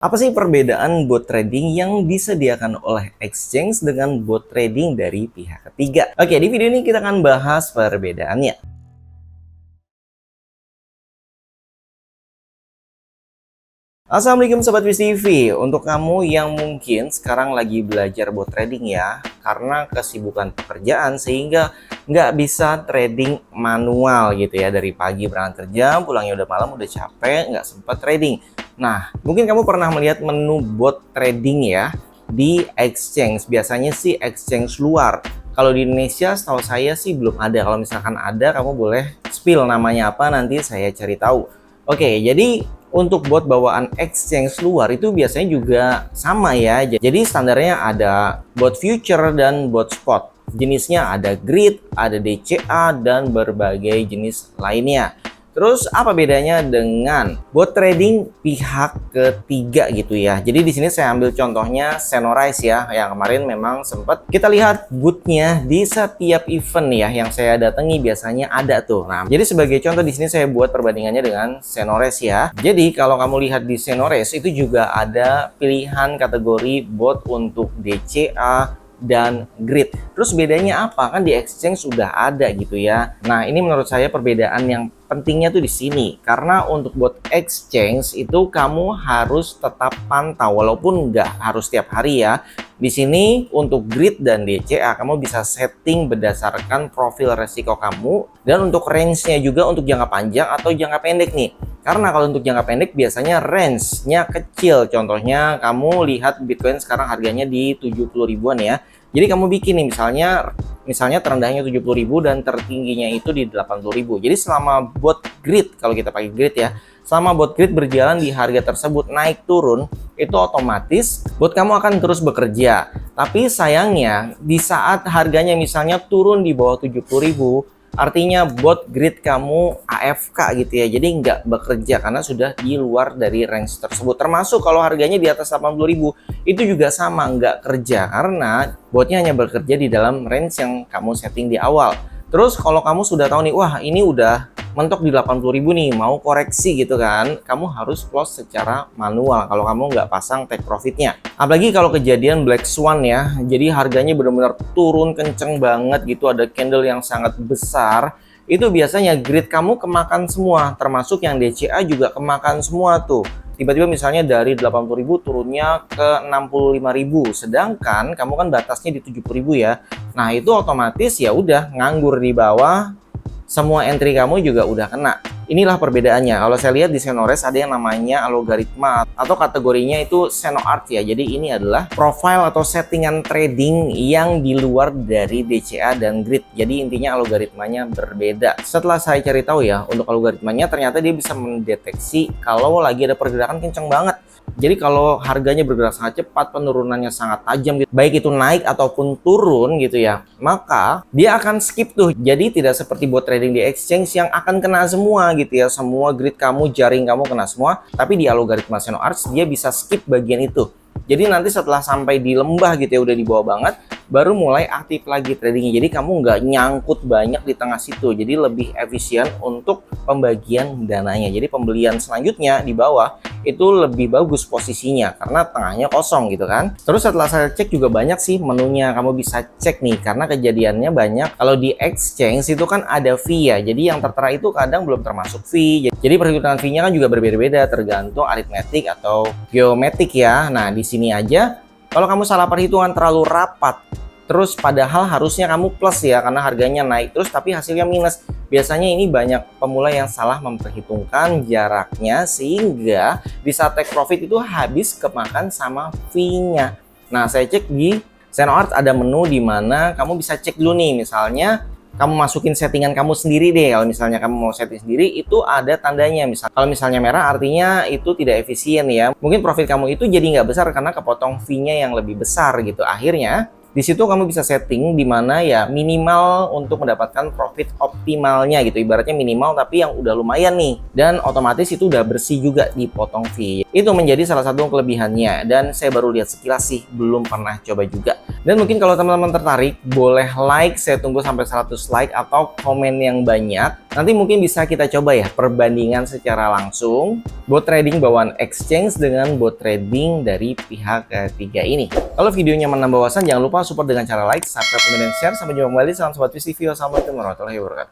Apa sih perbedaan bot trading yang disediakan oleh exchange dengan bot trading dari pihak ketiga? Oke, di video ini kita akan bahas perbedaannya. Assalamualaikum Sobat Wis TV. Untuk kamu yang mungkin sekarang lagi belajar bot trading ya, karena kesibukan pekerjaan sehingga nggak bisa trading manual gitu ya. Dari pagi berangkat kerja, pulangnya udah malam, udah capek, nggak sempat trading. Nah, mungkin kamu pernah melihat menu bot trading ya di exchange. Biasanya sih exchange luar. Kalau di Indonesia setahu saya sih belum ada. Kalau misalkan ada, kamu boleh spill namanya apa, nanti saya cari tahu. Oke, jadi untuk bot bawaan exchange luar itu biasanya juga sama ya. Jadi standarnya ada bot future dan bot spot. Jenisnya ada grid, ada DCA, dan berbagai jenis lainnya. Terus apa bedanya dengan bot trading pihak ketiga gitu ya? Jadi di sini saya ambil contohnya Senorise ya, yang kemarin memang sempat kita lihat bootnya di setiap event ya yang saya datangi biasanya ada tuh. Nah, jadi sebagai contoh di sini saya buat perbandingannya dengan Senorise ya. Jadi kalau kamu lihat di Senorise itu juga ada pilihan kategori bot untuk DCA dan grid. Terus bedanya apa? Kan di exchange sudah ada gitu ya. Nah, ini menurut saya perbedaan yang pentingnya tuh di sini. Karena untuk bot exchange itu kamu harus tetap pantau walaupun nggak harus tiap hari ya. Di sini untuk grid dan DCA kamu bisa setting berdasarkan profil resiko kamu, dan untuk range-nya juga untuk jangka panjang atau jangka pendek nih. Karena kalau untuk jangka pendek biasanya range-nya kecil. Contohnya kamu lihat Bitcoin sekarang harganya di 70 ribuan ya. Jadi kamu bikin nih misalnya terendahnya 70.000 dan tertingginya itu di 80.000. Jadi selama bot grid, kalau kita pakai grid ya, selama bot grid berjalan di harga tersebut naik turun, itu otomatis bot kamu akan terus bekerja. Tapi sayangnya di saat harganya misalnya turun di bawah 70.000, artinya bot grid kamu AFK gitu ya, jadi nggak bekerja karena sudah di luar dari range tersebut. Termasuk kalau harganya di atas 80.000 itu juga sama, nggak kerja karena botnya hanya bekerja di dalam range yang kamu setting di awal. Terus kalau kamu sudah tahu nih, wah ini udah mentok di 80.000 nih, mau koreksi gitu kan, kamu harus close secara manual kalau kamu nggak pasang take profitnya. Apalagi kalau kejadian Black Swan ya, jadi harganya benar-benar turun kenceng banget gitu, ada candle yang sangat besar, itu biasanya grid kamu kemakan semua, termasuk yang DCA juga kemakan semua tuh. Tiba-tiba misalnya dari 80.000 turunnya ke 65.000, sedangkan kamu kan batasnya di 70.000 ya. Nah, itu otomatis ya udah nganggur di bawah, semua entry kamu juga udah kena. Inilah perbedaannya. Kalau saya lihat di Senorise ada yang namanya algoritma atau kategorinya itu SenoArt ya. Jadi ini adalah profile atau settingan trading yang di luar dari DCA dan grid. Jadi intinya algoritmanya berbeda. Setelah saya cari tahu ya, untuk algoritmanya ternyata dia bisa mendeteksi kalau lagi ada pergerakan kenceng banget. Jadi kalau harganya bergerak sangat cepat, penurunannya sangat tajam gitu, baik itu naik ataupun turun gitu ya, maka dia akan skip tuh. Jadi tidak seperti bot trading di exchange yang akan kena semua gitu ya, semua grid kamu, jaring kamu kena semua. Tapi di algoritma SenoArt dia bisa skip bagian itu. Jadi nanti setelah sampai di lembah gitu ya, udah di bawah banget, baru mulai aktif lagi tradingnya. Jadi kamu nggak nyangkut banyak di tengah situ. Jadi lebih efisien untuk pembagian dananya. Jadi pembelian selanjutnya di bawah itu lebih bagus posisinya karena tengahnya kosong gitu kan. Terus setelah saya cek juga banyak sih menunya, kamu bisa cek nih, karena kejadiannya banyak kalau di exchange itu kan ada fee ya. Jadi yang tertera itu kadang belum termasuk fee. Jadi perhitungan fee-nya kan juga berbeda-beda tergantung aritmetik atau geometrik ya. Nah, di sini aja kalau kamu salah perhitungan terlalu rapat, terus padahal harusnya kamu plus ya karena harganya naik terus tapi hasilnya minus. Biasanya ini banyak pemula yang salah memperhitungkan jaraknya sehingga di saat take profit itu habis kemakan sama fee-nya. Nah, saya cek di SenoArt ada menu di mana kamu bisa cek dulu nih, misalnya kamu masukin settingan kamu sendiri deh. Kalau misalnya kamu mau setting sendiri itu ada tandanya. Kalau misalnya merah artinya itu tidak efisien ya. Mungkin profit kamu itu jadi nggak besar karena kepotong fee-nya yang lebih besar gitu. Akhirnya Di situ kamu bisa setting di mana ya minimal untuk mendapatkan profit optimalnya gitu. Ibaratnya minimal tapi yang udah lumayan nih. Dan otomatis itu udah bersih juga dipotong fee. Itu menjadi salah satu kelebihannya. Dan saya baru lihat sekilas sih, belum pernah coba juga. Dan mungkin kalau teman-teman tertarik, boleh like, saya tunggu sampai 100 like atau komen yang banyak. Nanti mungkin bisa kita coba ya perbandingan secara langsung bot trading bawaan exchange dengan bot trading dari pihak ketiga ini. Kalau videonya menambah wawasan, jangan lupa support dengan cara like, subscribe, komen, dan share. Sampai jumpa kembali. Salam Sobat VCV. Wassalamualaikum warahmatullahi wabarakatuh.